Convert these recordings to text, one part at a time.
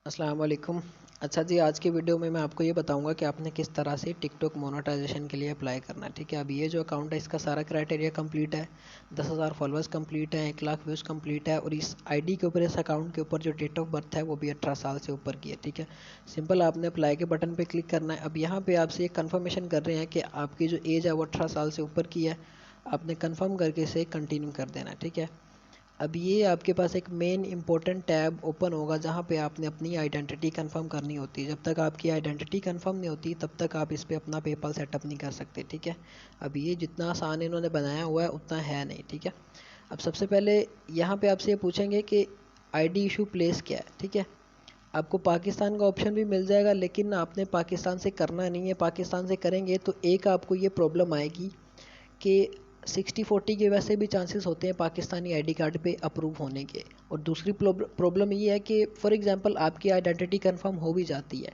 अस्सलाम वालेकुम। अच्छा जी, आज की वीडियो में मैं आपको ये बताऊंगा कि आपने किस तरह से टिकटॉक मोनेटाइजेशन के लिए अप्लाई करना है। ठीक है, अब ये जो अकाउंट है इसका सारा क्राइटेरिया कंप्लीट है। 10,000 फॉलोअर्स कंप्लीट है, 1 लाख व्यूज़ कंप्लीट है और इस आईडी के ऊपर, इस अकाउंट के ऊपर जो डेट ऑफ बर्थ है वो भी 18 साल से ऊपर की है। ठीक है, सिंपल आपने अप्लाई के बटन पर क्लिक करना है। अब यहाँ पर आपसे एक कन्फर्मेशन कर रहे हैं कि आपकी जो एज है वो 18 साल से ऊपर की है। आपने कन्फर्म करके इसे कंटिन्यू कर देना है। ठीक है, अब ये आपके पास एक मेन इंपॉर्टेंट टैब ओपन होगा जहाँ पे आपने अपनी आइडेंटिटी कंफर्म करनी होती है। जब तक आपकी आइडेंटिटी कंफर्म नहीं होती तब तक आप इस पे अपना पेपल सेटअप नहीं कर सकते। ठीक है, अब ये जितना आसान इन्होंने बनाया हुआ है उतना है नहीं। ठीक है, अब सबसे पहले यहाँ पे आपसे ये पूछेंगे कि आईडी इशू प्लेस क्या है। ठीक है, आपको पाकिस्तान का ऑप्शन भी मिल जाएगा, लेकिन आपने पाकिस्तान से करना नहीं है। पाकिस्तान से करेंगे तो एक आपको ये प्रॉब्लम आएगी कि 60-40 के वैसे भी चांसेस होते हैं पाकिस्तानी आईडी कार्ड पे अप्रूव होने के। और दूसरी प्रॉब्लम ये है कि फॉर एग्जांपल आपकी आइडेंटिटी कंफर्म हो भी जाती है,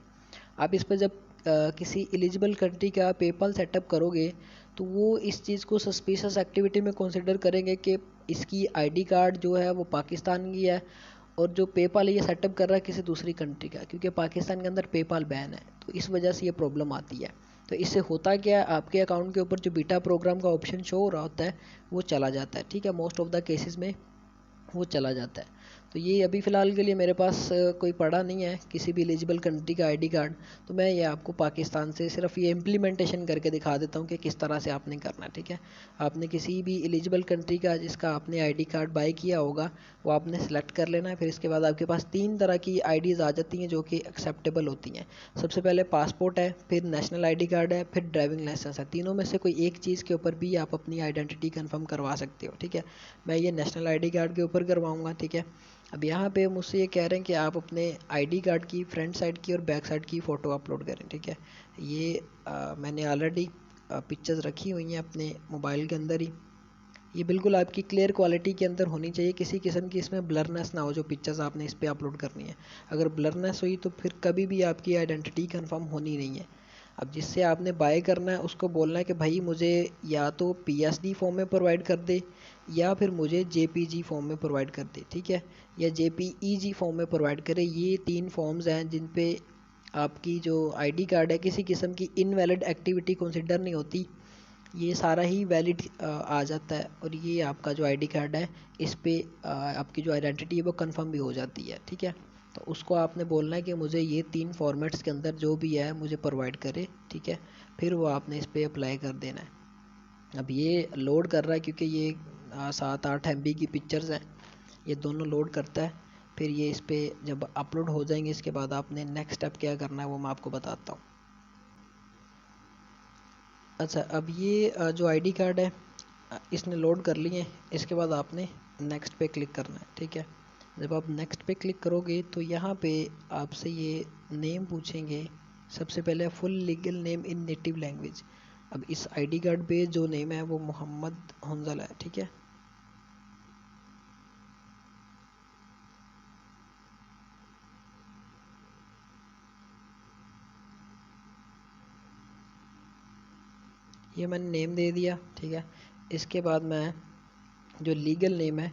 आप इस पर जब किसी एलिजिबल कंट्री का पेपल सेटअप करोगे तो वो इस चीज़ को सस्पिशियस एक्टिविटी में कंसिडर करेंगे कि इसकी आईडी कार्ड जो है वो पाकिस्तान की है और जो पेपाल ये सेटअप कर रहा है किसी दूसरी कंट्री का, क्योंकि पाकिस्तान के अंदर पेपाल बैन है। तो इस वजह से ये प्रॉब्लम आती है। तो इससे होता क्या है, आपके अकाउंट के ऊपर जो बीटा प्रोग्राम का ऑप्शन शो हो रहा होता है वो चला जाता है। ठीक है, मोस्ट ऑफ द केसेस में वो चला जाता है। तो ये अभी फ़िलहाल के लिए मेरे पास कोई पड़ा नहीं है किसी भी एलिजिबल कंट्री का आईडी कार्ड। तो मैं ये आपको पाकिस्तान से सिर्फ ये इम्प्लीमेंटेशन करके दिखा देता हूँ कि किस तरह से आपने करना है। ठीक है, आपने किसी भी एलिजिबल कंट्री का जिसका आपने आईडी कार्ड बाय किया होगा वो आपने सेलेक्ट कर लेना है। फिर इसके बाद आपके पास 3 तरह की आईडीज़ आ जाती हैं जो कि एक्सेप्टेबल होती हैं। सबसे पहले पासपोर्ट है, फिर नेशनल आईडी कार्ड है, फिर ड्राइविंग लाइसेंस है। तीनों में से कोई एक चीज़ के ऊपर भी आप अपनी आइडेंटिटी कंफर्म करवा सकते हो। ठीक है, मैं ये नेशनल आईडी कार्ड के ऊपर करवाऊँगा। ठीक है, अब यहाँ पे मुझसे ये कह रहे हैं कि आप अपने आईडी कार्ड की फ्रंट साइड की और बैक साइड की फ़ोटो अपलोड करें। ठीक है, ये मैंने ऑलरेडी पिक्चर्स रखी हुई हैं अपने मोबाइल के अंदर ही। ये बिल्कुल आपकी क्लियर क्वालिटी के अंदर होनी चाहिए, किसी किस्म की इसमें ब्लरनेस ना हो जो पिक्चर्स आपने इस पर अपलोड करनी है। अगर ब्लरनेस हुई तो फिर कभी भी आपकी आइडेंटिटी कंफर्म होनी नहीं है। अब जिससे आपने बाय करना है उसको बोलना है कि भाई मुझे या तो पीएसडी फॉर्म में प्रोवाइड कर दे या फिर मुझे जेपीजी फॉर्म में प्रोवाइड कर दे। ठीक है, या जेपीईजी फॉर्म में प्रोवाइड करे। ये 3 फॉर्म्स हैं जिन पे आपकी जो आईडी कार्ड है किसी किस्म की इनवैलिड एक्टिविटी कंसिडर नहीं होती, ये सारा ही वैलिड आ जाता है और ये आपका जो आईडी कार्ड है इस पे आपकी जो आइडेंटिटी है वो कंफर्म भी हो जाती है। ठीक है, तो उसको आपने बोलना है कि मुझे ये 3 फॉर्मेट्स के अंदर जो भी है मुझे प्रोवाइड करे। ठीक है, फिर वो आपने इस पर अप्लाई कर देना है। अब ये लोड कर रहा है क्योंकि ये 7-8 MB की पिक्चर्स हैं, ये दोनों लोड करता है। फिर ये इस पर जब अपलोड हो जाएंगे इसके बाद आपने नेक्स्ट स्टेप क्या करना है वो मैं आपको बताता हूँ। अच्छा, अब ये जो आईडी कार्ड है इसने लोड कर लिए। इसके बाद आपने नेक्स्ट पे क्लिक करना है। ठीक है, जब आप नेक्स्ट पे क्लिक करोगे तो यहाँ पे आपसे ये नेम पूछेंगे। सबसे पहले full legal name in native language. अब इस आईडी कार्ड पे जो नेम है वो मोहम्मद हंजल है। ठीक है, ये मैंने नेम दे दिया। ठीक है, इसके बाद मैं जो लीगल नेम है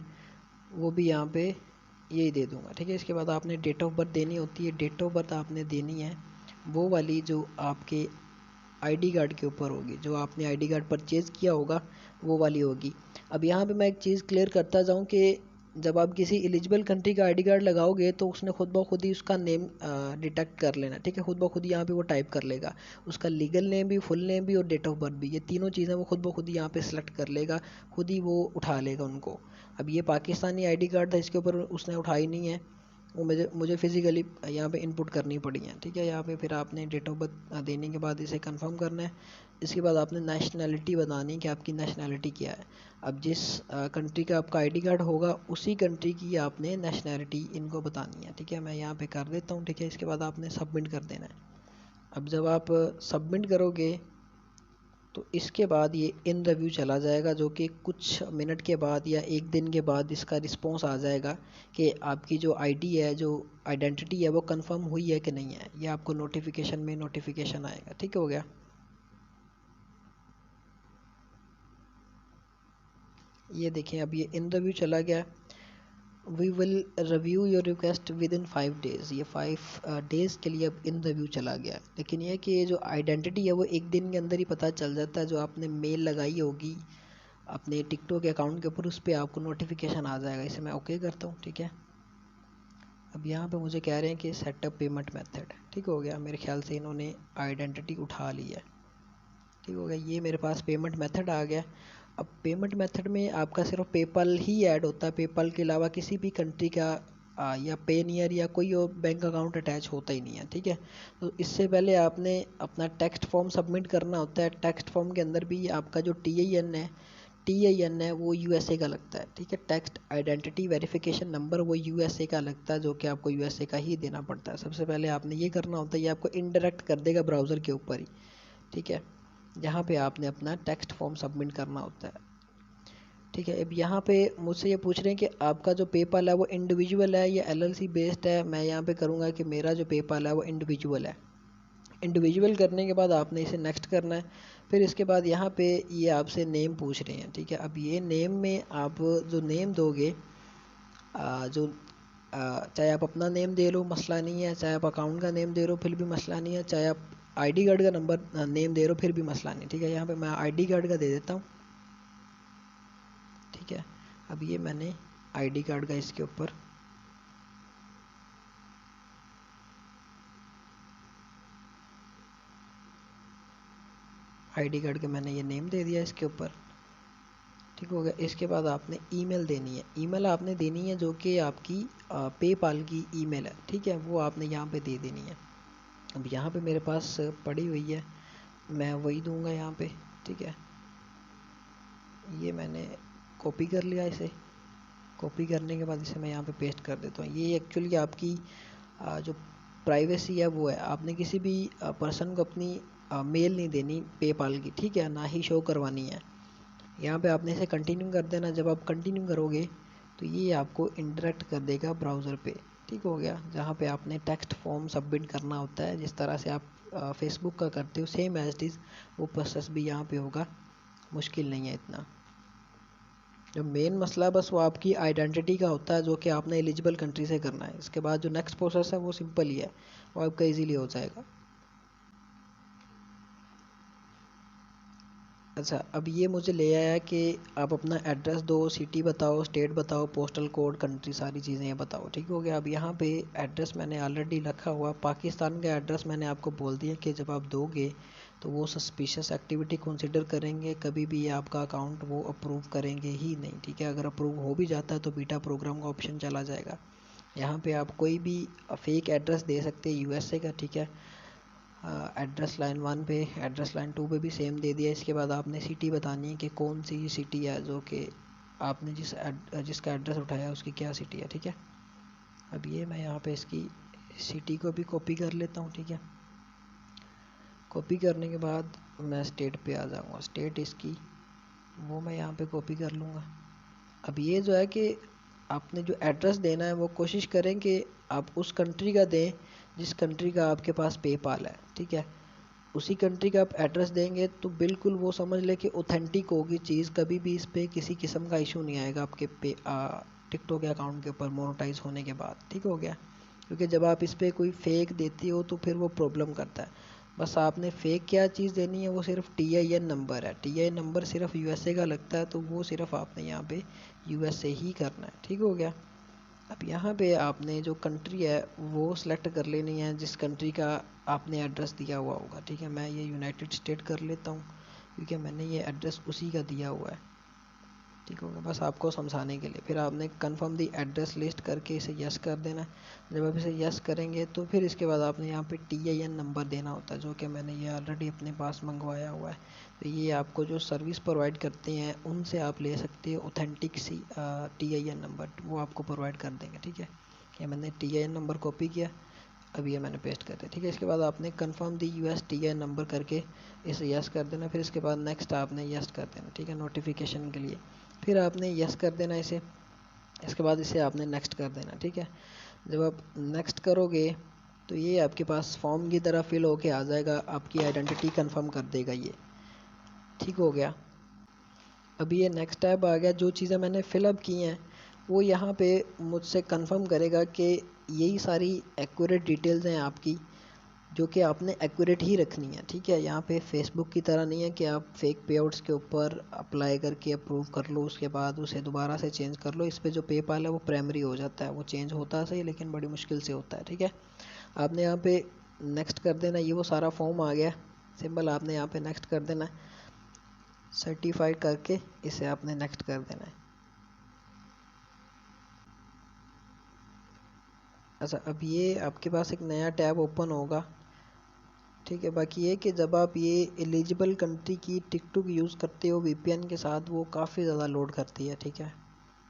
वो भी यहाँ पे यही दे दूँगा। ठीक है, इसके बाद आपने डेट ऑफ बर्थ देनी होती है। डेट ऑफ बर्थ आपने देनी है वो वाली जो आपके आईडी कार्ड के ऊपर होगी, जो आपने आईडी कार्ड परचेज़ किया होगा वो वाली होगी। अब यहाँ पे मैं एक चीज़ क्लियर करता जाऊँ कि जब आप किसी एलिजिबल कंट्री का आईडी कार्ड लगाओगे तो उसने खुद ब खुद ही उसका नेम डिटेक्ट कर लेना। ठीक है, खुद ब खुद ही यहाँ पे वो टाइप कर लेगा उसका लीगल नेम भी, फुल नेम भी और डेट ऑफ बर्थ भी। ये तीनों चीज़ें वो खुद ब खुद ही यहाँ पे सेलेक्ट कर लेगा, खुद ही वो उठा लेगा उनको। अब ये पाकिस्तानी आईडी कार्ड था, इसके ऊपर उसने उठाई नहीं है, वो मुझे मुझे फिज़िकली यहाँ पे इनपुट करनी पड़ी है। ठीक है, यहाँ पे फिर आपने डेट ऑफ बर्थ देने के बाद इसे कंफर्म करना है। इसके बाद आपने नेशनैलिटी बतानी है कि आपकी नेशनैलिटी क्या है। अब जिस कंट्री का आपका आईडी कार्ड होगा उसी कंट्री की आपने नेशनैलिटी इनको बतानी है। ठीक है, मैं यहाँ पे कर देता हूँ। ठीक है, इसके बाद आपने सबमिट कर देना है। अब जब आप सबमिट करोगे तो इसके बाद ये इन रिव्यू चला जाएगा, जो कि कुछ मिनट के बाद या एक दिन के बाद इसका रिस्पॉन्स आ जाएगा कि आपकी जो आईडी है, जो आइडेंटिटी है वो कंफर्म हुई है कि नहीं है। ये आपको नोटिफिकेशन में नोटिफिकेशन आएगा। ठीक हो गया, ये देखें अब ये इन रिव्यू चला गया we will review your request within 5 days। ये 5 days के लिए अब इन रिव्यू चला गया। लेकिन ये कि ये जो आइडेंटिटी है वो एक दिन के अंदर ही पता चल जाता है। जो आपने मेल लगाई होगी अपने टिकटॉक अकाउंट के ऊपर, उस पर आपको नोटिफिकेशन आ जाएगा। इसे मैं ओके करता हूँ, ठीक है। अब यहाँ पे मुझे कह रहे हैं कि सेटअप पेमेंट मेथड, ठीक हो गया। मेरे ख्याल से इन्होंने आइडेंटिटी उठा ली है, ठीक हो गया। ये मेरे पास पेमेंट मेथड आ गया। अब पेमेंट मेथड में आपका सिर्फ पेपल ही ऐड होता है, पेपल के अलावा किसी भी कंट्री का या पेनियर या कोई और बैंक अकाउंट अटैच होता ही नहीं है, ठीक है। तो इससे पहले आपने अपना टेक्स्ट फॉर्म सबमिट करना होता है। टेक्स्ट फॉर्म के अंदर भी आपका जो टी आई एन है वो यूएसए का लगता है, ठीक है। टेक्स्ट आइडेंटिटी वेरिफिकेशन नंबर वो यूएसए का लगता है, जो कि आपको यूएसए का ही देना पड़ता है। सबसे पहले आपने ये करना होता है, ये आपको इनडायरेक्ट कर देगा ब्राउज़र के ऊपर ही, ठीक है। यहाँ पे आपने अपना टेक्स्ट फॉर्म सबमिट करना होता है, ठीक है। अब यहाँ पे मुझसे ये पूछ रहे हैं कि आपका जो पेपल है वो इंडिविजुअल है या एलएलसी बेस्ड है। मैं यहाँ पे करूँगा कि मेरा जो पेपल है वो इंडिविजुअल है। इंडिविजुअल करने के बाद आपने इसे नेक्स्ट करना है। फिर इसके बाद यहाँ पे ये आपसे नेम पूछ रहे हैं, ठीक है। अब ये नेम में आप जो नेम दोगे, चाहे आप अपना नेम दे लो, मसला नहीं है। चाहे आप अकाउंट का नेम दे रहे हो, फिर भी मसला नहीं है। चाहे आप आईडी कार्ड का नंबर नेम दे रहे हो, फिर भी मसला नहीं, ठीक है। यहाँ पे मैं आईडी कार्ड का दे देता हूँ, ठीक है। अब ये मैंने आईडी कार्ड का इसके ऊपर आईडी कार्ड के मैंने ये नेम दे दिया इसके ऊपर, ठीक हो गया। इसके बाद आपने ईमेल देनी है। ईमेल आपने देनी है जो कि आपकी पेपाल की ईमेल है, ठीक है। वो आपने यहाँ पे दे देनी है। अब यहाँ पे मेरे पास पड़ी हुई है, मैं वही दूंगा यहाँ पे, ठीक है। ये मैंने कॉपी कर लिया। इसे कॉपी करने के बाद इसे मैं यहाँ पे पेस्ट कर देता हूँ। ये एक्चुअली आपकी जो प्राइवेसी है वो है। आपने किसी भी पर्सन को अपनी मेल नहीं देनी पेपाल की, ठीक है, ना ही शो करवानी है। यहाँ पे आपने इसे कंटिन्यू कर देना। जब आप कंटिन्यू करोगे तो ये आपको इंटरेक्ट कर देगा ब्राउज़र पे, ठीक हो गया। जहाँ पे आपने टेक्स्ट फॉर्म सबमिट करना होता है, जिस तरह से आप फेसबुक का करते हो सेम एज इट इज़ वो प्रोसेस भी यहाँ पे होगा। मुश्किल नहीं है इतना। जो मेन मसला बस वो आपकी आइडेंटिटी का होता है, जो कि आपने एलिजिबल कंट्री से करना है। इसके बाद जो नेक्स्ट प्रोसेस है वो सिंपल ही है, वो आपका ईजीली हो जाएगा। अच्छा, अब ये मुझे ले आया कि आप अपना एड्रेस दो, सिटी बताओ, स्टेट बताओ, पोस्टल कोड, कंट्री, सारी चीज़ें ये बताओ, ठीक हो गया। अब यहाँ पे एड्रेस मैंने ऑलरेडी रखा हुआ। पाकिस्तान का एड्रेस मैंने आपको बोल दिया कि जब आप दोगे तो वो सस्पिशियस एक्टिविटी कंसिडर करेंगे, कभी भी ये आपका अकाउंट वो अप्रूव करेंगे ही नहीं, ठीक है। अगर अप्रूव हो भी जाता है तो बीटा प्रोग्राम का ऑप्शन चला जाएगा। यहाँ पे आप कोई भी फेक एड्रेस दे सकते हैं यूएसए का, ठीक है। एड्रेस लाइन 1 पे, एड्रेस लाइन 2 पे भी सेम दे दिया। इसके बाद आपने सिटी बतानी है कि कौन सी सिटी है, जो कि आपने जिसका एड्रेस उठाया उसकी क्या सिटी है, ठीक है। अब ये मैं यहाँ पे इसकी सिटी को भी कॉपी कर लेता हूँ, ठीक है। कॉपी करने के बाद मैं स्टेट पे आ जाऊँगा। स्टेट इसकी वो मैं यहाँ पे कॉपी कर लूँगा। अब ये जो है कि आपने जो एड्रेस देना है वो कोशिश करें कि आप उस कंट्री का दें जिस कंट्री का आपके पास पेपाल है, ठीक है। उसी कंट्री का आप एड्रेस देंगे तो बिल्कुल वो समझ ले कि ऑथेंटिक होगी चीज़। कभी भी इस पर किसी किस्म का इशू नहीं आएगा आपके टिकटॉक के अकाउंट के ऊपर मोनेटाइज होने के बाद, ठीक हो गया। क्योंकि जब आप इस पर कोई फेक देती हो तो फिर वो प्रॉब्लम करता है। बस आपने फेक क्या चीज़ देनी है, वो सिर्फ TIN नंबर है। TIN नंबर सिर्फ यूएसए का लगता है, तो वो सिर्फ आपने यहाँ पे यूएसए ही करना है, ठीक हो गया। अब यहाँ पे आपने जो कंट्री है वो सिलेक्ट कर लेनी है जिस कंट्री का आपने एड्रेस दिया हुआ होगा, ठीक है। मैं ये यूनाइटेड स्टेट कर लेता हूँ क्योंकि मैंने ये एड्रेस उसी का दिया हुआ है, ठीक होगा। बस आपको समझाने के लिए। फिर आपने कन्फर्म दी एड्रेस लिस्ट करके इसे यस कर देना। जब आप इसे यस करेंगे तो फिर इसके बाद आपने यहाँ पे TIN नंबर देना होता है, जो कि मैंने ये ऑलरेडी अपने पास मंगवाया हुआ है। तो ये आपको जो सर्विस प्रोवाइड करते हैं उनसे आप ले सकते हो ऑथेंटिक सी TIN नंबर, वो आपको प्रोवाइड कर देंगे, ठीक है। ये मैंने TIN नंबर कॉपी किया, अब ये मैंने पेस्ट कर दिया, ठीक है। इसके बाद आपने कन्फर्म दी US TIN नंबर करके इसे यस कर देना। फिर इसके बाद नेक्स्ट आपने यस कर देना, ठीक है, नोटिफिकेशन के लिए। फिर आपने यस कर देना इसे। इसके बाद इसे आपने नेक्स्ट कर देना, ठीक है। जब आप नेक्स्ट करोगे तो ये आपके पास फॉर्म की तरह फिल होके आ जाएगा, आपकी आइडेंटिटी कंफर्म कर देगा ये, ठीक हो गया। अभी ये नेक्स्ट टैब आ गया। जो चीज़ें मैंने फिलअप की हैं वो यहाँ पे मुझसे कंफर्म करेगा कि यही सारी एक्यूरेट डिटेल्स हैं आपकी, जो कि आपने एक्यूरेट ही रखनी है। ठीक है, यहाँ पे फेसबुक की तरह नहीं है कि आप फेक पेआउट्स के ऊपर अप्लाई करके अप्रूव कर लो, उसके बाद उसे दोबारा से चेंज कर लो। इस पे जो पेपाल है वो प्राइमरी हो जाता है, वो चेंज होता है सही लेकिन बड़ी मुश्किल से होता है। ठीक है, आपने यहाँ पे नेक्स्ट कर देना। ये वो सारा फॉर्म आ गया, सिंपल आपने यहाँ पे नेक्स्ट कर देना है, सर्टिफाइड करके इसे आपने नेक्स्ट कर देना है। अच्छा, अब ये आपके पास एक नया टैब ओपन होगा। ठीक है, बाकी ये कि जब आप ये एलिजिबल कंट्री की टिकटॉक यूज़ करते हो वीपीएन के साथ, वो काफ़ी ज़्यादा लोड करती है। ठीक है,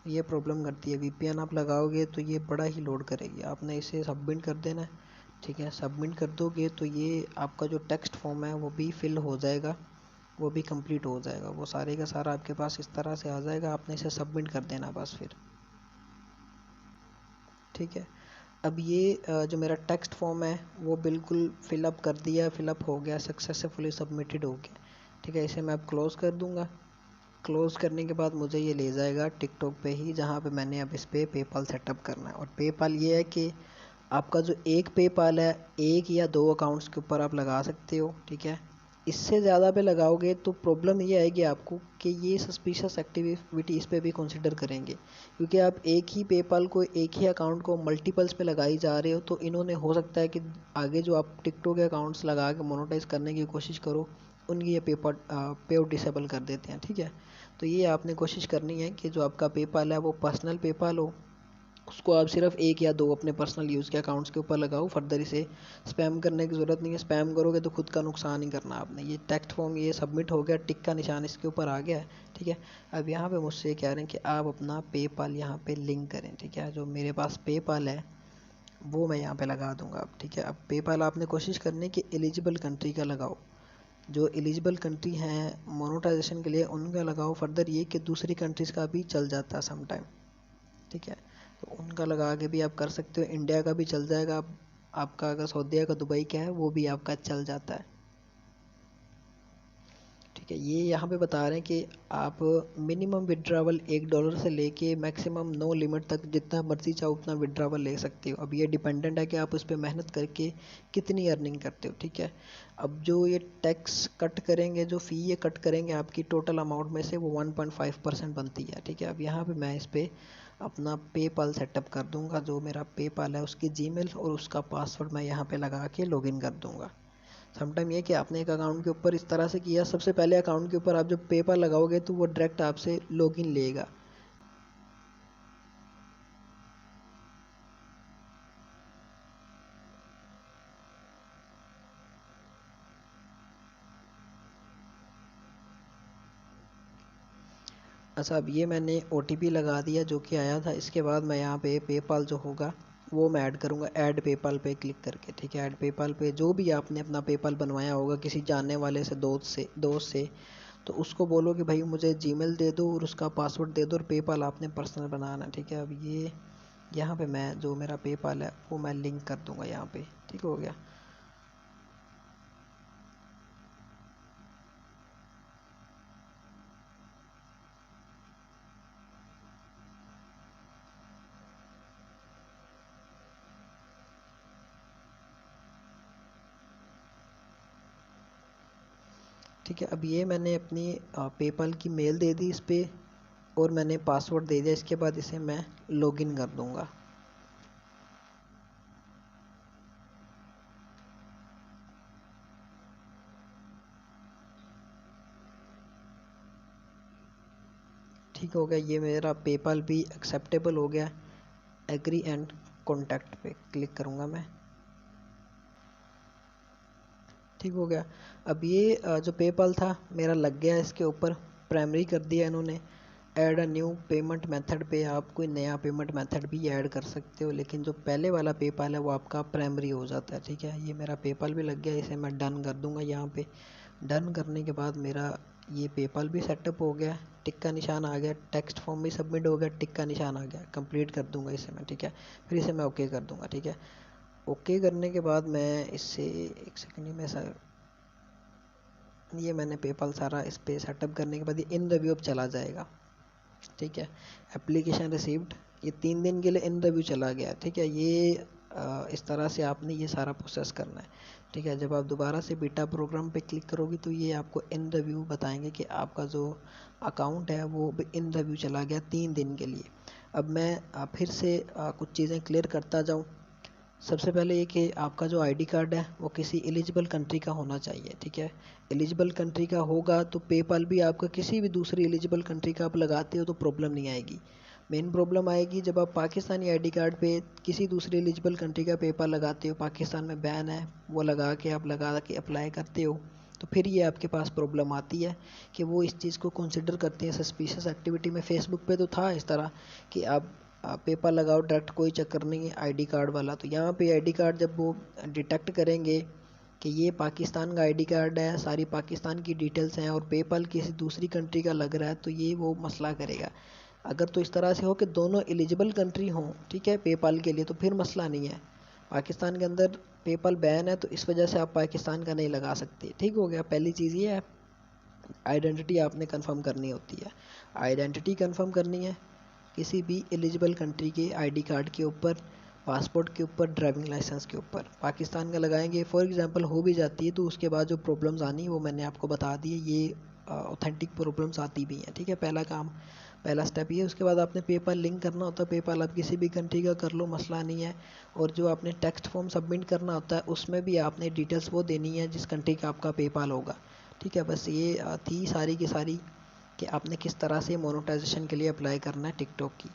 ये प्रॉब्लम करती है, वीपीएन आप लगाओगे तो ये बड़ा ही लोड करेगी। आपने इसे सबमिट कर देना है। ठीक है, सबमिट कर दोगे तो ये आपका जो टेक्स्ट फॉर्म है वो भी फिल हो जाएगा, वो भी कंप्लीट हो जाएगा, वो सारे का सारा आपके पास इस तरह से आ जाएगा। आपने इसे सबमिट कर देना बस फिर। ठीक है, अब ये जो मेरा टेक्स्ट फॉर्म है वो बिल्कुल फिलअप कर दिया, फिलअप हो गया, सक्सेसफुली सबमिटेड हो गया। ठीक है, इसे मैं अब क्लोज़ कर दूंगा। क्लोज़ करने के बाद मुझे ये ले जाएगा टिकटॉक पे ही, जहाँ पे मैंने अब इस पे पेपाल सेटअप करना है। और पेपाल ये है कि आपका जो एक पेपाल है, एक या दो अकाउंट्स के ऊपर आप लगा सकते हो। ठीक है, इससे ज़्यादा पे लगाओगे तो प्रॉब्लम ये आएगी आपको कि ये सस्पिशियस एक्टिविटी इस पे भी कंसिडर करेंगे, क्योंकि आप एक ही पेपाल को, एक ही अकाउंट को मल्टीपल्स पे लगाई जा रहे हो। तो इन्होंने हो सकता है कि आगे जो आप टिकटॉक के अकाउंट्स लगा के मोनेटाइज करने की कोशिश करो, उनकी ये पेआउट डिसेबल कर देते हैं। ठीक है, तो ये आपने कोशिश करनी है कि जो आपका पेपाल है वो पर्सनल पेपाल हो, उसको आप सिर्फ एक या दो अपने पर्सनल यूज़ के अकाउंट्स के ऊपर लगाओ। फर्दर इसे स्पैम करने की ज़रूरत नहीं है, स्पैम करोगे तो खुद का नुकसान ही करना आपने। ये टेक्स्ट फॉर्म ये सबमिट हो गया, टिक का निशान इसके ऊपर आ गया है। ठीक है, अब यहाँ पे मुझसे कह रहे हैं कि आप अपना पेपाल यहाँ पे लिंक करें। ठीक है, जो मेरे पास पेपाल है वो मैं यहाँ पे लगा दूंगा अब। ठीक है, अब पेपाल आपने कोशिश करनी है कि एलिजिबल कंट्री का लगाओ, जो एलिजिबल कंट्री हैं मोनेटाइजेशन के लिए उनका लगाओ। फर्दर ये कि दूसरी कंट्रीज़ का भी चल जाता है समटाइम। ठीक है, तो उनका लगा के भी आप कर सकते हो, इंडिया का भी चल जाएगा। आपका अगर सऊदीया का दुबई का है वो भी आपका चल जाता है। ठीक है, ये यहाँ पे बता रहे हैं कि आप मिनिमम विड्रावल $1 से लेके मैक्सिमम नो लिमिट तक जितना मर्जी चाहो उतना विड्रावल ले सकते हो। अब ये डिपेंडेंट है कि आप उस पर मेहनत करके कितनी अर्निंग करते हो। ठीक है, अब जो ये टैक्स कट करेंगे, जो फ़ी ये कट करेंगे आपकी टोटल अमाउंट में से, वो 1.5% बनती है। ठीक है, अब यहाँ पे मैं इस पर अपना पेपाल सेटअप कर दूंगा। जो मेरा पेपाल है उसकी जीमेल और उसका पासवर्ड मैं यहाँ पे लगा के लॉगिन कर दूंगा। समटाइम ये कि आपने एक अकाउंट के ऊपर इस तरह से किया, सबसे पहले अकाउंट के ऊपर आप जब पेपाल लगाओगे तो वो डायरेक्ट आपसे लॉगिन लेगा। अच्छा, अब ये मैंने OTP लगा दिया जो कि आया था। इसके बाद मैं यहाँ पे पेपाल जो होगा वो मैं ऐड करूँगा, ऐड पेपाल पे क्लिक करके। ठीक है, ऐड पेपाल पे जो भी आपने अपना पेपाल बनवाया होगा किसी जानने वाले से, दोस्त से, तो उसको बोलो कि भाई मुझे जीमेल दे दो और उसका पासवर्ड दे दो, और पेपाल आपने पर्सनल बनाना। ठीक है, अब ये यहाँ पे मैं जो मेरा पेपाल है वो मैं लिंक कर दूँगा यहाँ पे। ठीक हो गया। ठीक है, अब ये मैंने अपनी पेपाल की मेल दे दी इस पर, और मैंने पासवर्ड दे दिया। इसके बाद इसे मैं लॉगिन कर दूँगा। ठीक हो गया, ये मेरा पेपाल भी एक्सेप्टेबल हो गया। एग्री एंड कॉन्टैक्ट पे क्लिक करूँगा मैं। ठीक हो गया, अब ये जो पेपाल था मेरा लग गया इसके ऊपर, प्राइमरी कर दिया इन्होंने। Add a new payment method पे आप कोई नया पेमेंट मेथड भी ऐड कर सकते हो, लेकिन जो पहले वाला पेपाल है वो आपका प्राइमरी हो जाता है। ठीक है, ये मेरा पेपाल भी लग गया, इसे मैं डन कर दूंगा यहाँ पे। डन करने के बाद मेरा ये पेपाल भी सेटअप हो गया, टिक का निशान आ गया, टेक्स्ट फॉर्म भी सबमिट हो गया, टिक का निशान आ गया। कंप्लीट कर दूंगा इसे मैं। ठीक है, फिर इसे मैं ओके कर दूंगा। ठीक है, ओके करने के बाद मैं इससे एक सेकंड में सर, ये मैंने पेपाल सारा इस पे सेटअप करने के बाद ये इन रिव्यू अब चला जाएगा। ठीक है, एप्लीकेशन रिसीव्ड, ये 3 दिन के लिए इन रिव्यू चला गया, ठीक है। ये इस तरह से आपने ये सारा प्रोसेस करना है, ठीक है। जब आप दोबारा से बीटा प्रोग्राम पे क्लिक करोगे तो ये आपको इन रिव्यू बताएंगे कि आपका जो अकाउंट है वो इन रिव्यू चला गया 3 दिन के लिए। अब मैं फिर से कुछ चीज़ें क्लियर करता जाऊँ। सबसे पहले ये कि आपका जो आईडी कार्ड है वो किसी एलिजिबल कंट्री का होना चाहिए, ठीक है। एलिजिबल कंट्री का होगा तो पेपाल भी आपका किसी भी दूसरी एलिजिबल कंट्री का आप लगाते हो तो प्रॉब्लम नहीं आएगी। मेन प्रॉब्लम आएगी जब आप पाकिस्तानी आईडी कार्ड पे किसी दूसरी एलिजिबल कंट्री का पेपाल लगाते हो, पाकिस्तान में बैन है, वो लगा के अप्लाई करते हो, तो फिर ये आपके पास प्रॉब्लम आती है कि वो इस चीज़ को कंसिडर करते हैं सस्पिशियस एक्टिविटी में। फेसबुक पे तो था इस तरह कि आप पेपर लगाओ डायरेक्ट, कोई चक्कर नहीं है आईडी कार्ड वाला। तो यहाँ पे आईडी कार्ड जब वो डिटेक्ट करेंगे कि ये पाकिस्तान का आईडी कार्ड है, सारी पाकिस्तान की डिटेल्स हैं और पेपाल किसी दूसरी कंट्री का लग रहा है, तो ये वो मसला करेगा। अगर तो इस तरह से हो कि दोनों एलिजिबल कंट्री हों, ठीक है, पेपाल के लिए, तो फिर मसला नहीं है। पाकिस्तान के अंदर पेपाल बैन है तो इस वजह से आप पाकिस्तान का नहीं लगा सकते, ठीक हो गया। पहली चीज़ ये है, आइडेंटिटी आपने कंफर्म करनी होती है। आइडेंटिटी कंफर्म करनी है किसी भी एलिजिबल कंट्री के आईडी कार्ड के ऊपर, पासपोर्ट के ऊपर, ड्राइविंग लाइसेंस के ऊपर। पाकिस्तान का लगाएंगे फॉर एग्जांपल, हो भी जाती है तो उसके बाद जो प्रॉब्लम्स आनी वो मैंने आपको बता दी है। ये ऑथेंटिक प्रॉब्लम्स आती भी हैं, ठीक है। पहला स्टेप ये। उसके बाद आपने पेपाल लिंक करना होता है। पेपाल आप किसी भी कंट्री का कर लो, मसला नहीं है। और जो आपने टेक्स्ट फॉर्म सबमिट करना होता है उसमें भी आपने डिटेल्स वो देनी है जिस कंट्री का आपका पेपाल होगा, ठीक है। बस ये थी सारी की सारी कि आपने किस तरह से मोनेटाइजेशन के लिए अप्लाई करना है टिकटॉक की।